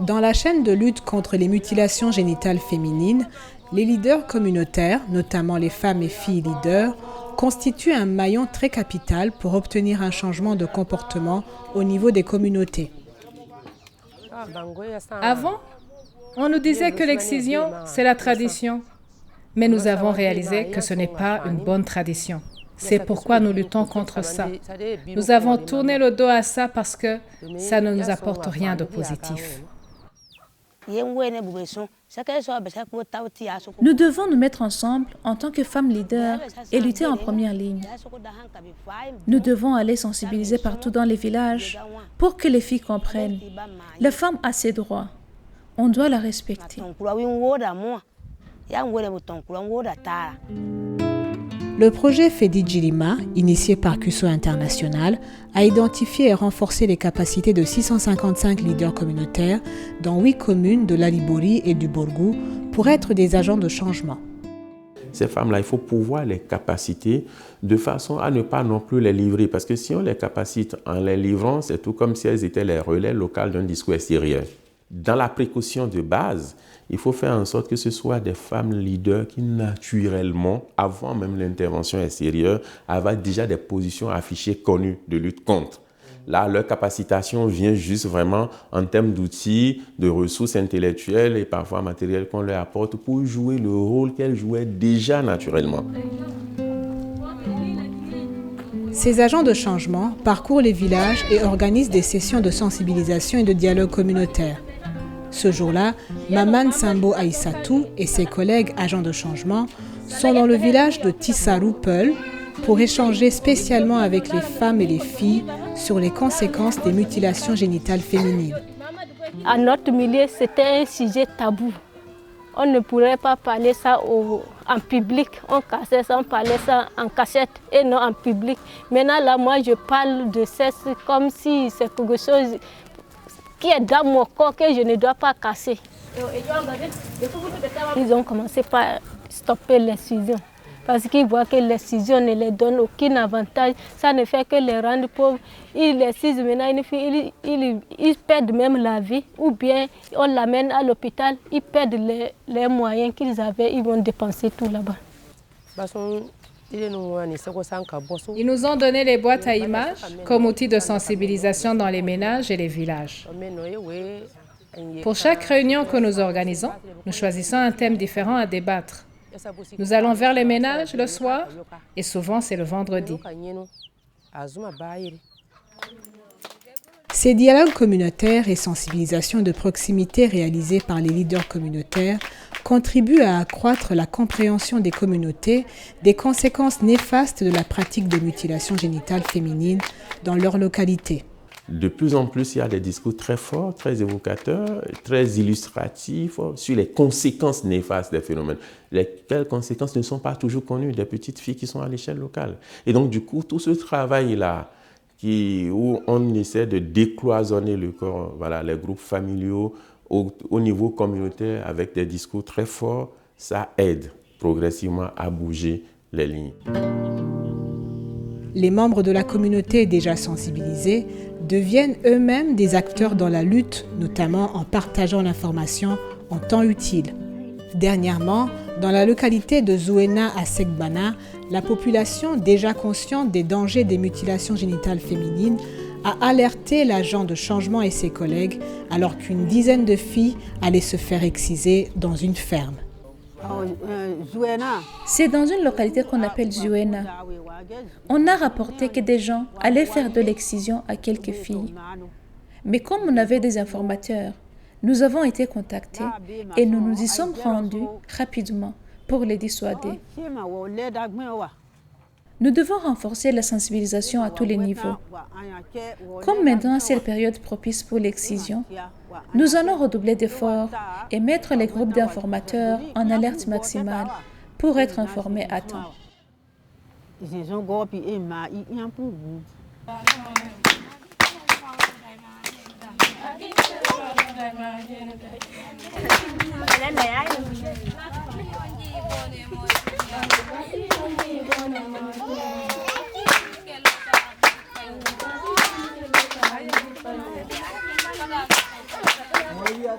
Dans la chaîne de lutte contre les mutilations génitales féminines, les leaders communautaires, notamment les femmes et filles leaders, constituent un maillon très capital pour obtenir un changement de comportement au niveau des communautés. Avant, on nous disait que l'excision, c'est la tradition. Mais nous avons réalisé que ce n'est pas une bonne tradition. C'est pourquoi nous luttons contre ça. Nous avons tourné le dos à ça parce que ça ne nous apporte rien de positif. Nous devons nous mettre ensemble en tant que femmes leaders et lutter en première ligne. Nous devons aller sensibiliser partout dans les villages pour que les filles comprennent. La femme a ses droits. On doit la respecter. Le projet Fedijilima, initié par CUSO International, a identifié et renforcé les capacités de 655 leaders communautaires dans 8 communes de l'Alibori et du Borgou pour être des agents de changement. Ces femmes-là, il faut pouvoir les capaciter de façon à ne pas non plus les livrer. Parce que si on les capacite en les livrant, c'est tout comme si elles étaient les relais locaux d'un discours extérieur. Dans la précaution de base, il faut faire en sorte que ce soit des femmes leaders qui naturellement, avant même l'intervention extérieure, avaient déjà des positions affichées connues de lutte contre. Là, leur capacitation vient juste vraiment en termes d'outils, de ressources intellectuelles et parfois matérielles qu'on leur apporte pour jouer le rôle qu'elles jouaient déjà naturellement. Ces agents de changement parcourent les villages et organisent des sessions de sensibilisation et de dialogue communautaire. Ce jour-là, Maman Sambo Aïssatou et ses collègues agents de changement sont dans le village de Tissaru Peul pour échanger spécialement avec les femmes et les filles sur les conséquences des mutilations génitales féminines. À notre milieu, c'était un sujet tabou. On ne pourrait pas parler ça en public. On cassait ça, on parlait ça en cachette et non en public. Maintenant, là, moi, je parle de sexe comme si c'est quelque chose qui est dans mon corps que je ne dois pas casser. Ils ont commencé par stopper l'excision parce qu'ils voient que l'excision ne leur donne aucun avantage. Ça ne fait que les rendre pauvres. Ils excisent maintenant une fille, ils perdent même la vie ou bien on l'amène à l'hôpital, ils perdent les moyens qu'ils avaient, ils vont dépenser tout là-bas. Ils nous ont donné les boîtes à images comme outil de sensibilisation dans les ménages et les villages. Pour chaque réunion que nous organisons, nous choisissons un thème différent à débattre. Nous allons vers les ménages le soir et souvent c'est le vendredi. Ces dialogues communautaires et sensibilisations de proximité réalisés par les leaders communautaires contribuent à accroître la compréhension des communautés des conséquences néfastes de la pratique de mutilation génitale féminine dans leur localité. De plus en plus, il y a des discours très forts, très évocateurs, très illustratifs sur les conséquences néfastes des phénomènes. Lesquelles conséquences ne sont pas toujours connues des petites filles qui sont à l'échelle locale. Et donc, du coup, tout ce travail-là, où on essaie de décloisonner le corps, voilà, les groupes familiaux au niveau communautaire avec des discours très forts, ça aide progressivement à bouger les lignes. Les membres de la communauté déjà sensibilisés deviennent eux-mêmes des acteurs dans la lutte, notamment en partageant l'information en temps utile. Dernièrement, dans la localité de Zouena à Segbana, la population, déjà consciente des dangers des mutilations génitales féminines, a alerté l'agent de changement et ses collègues alors qu'une dizaine de filles allaient se faire exciser dans une ferme. C'est dans une localité qu'on appelle Zouena. On a rapporté que des gens allaient faire de l'excision à quelques filles. Mais comme on avait des informateurs, nous avons été contactés et nous nous y sommes rendus rapidement pour les dissuader. Nous devons renforcer la sensibilisation à tous les niveaux. Comme maintenant c'est la période propice pour l'excision, nous allons redoubler d'efforts et mettre les groupes d'informateurs en alerte maximale pour être informés à temps. Moya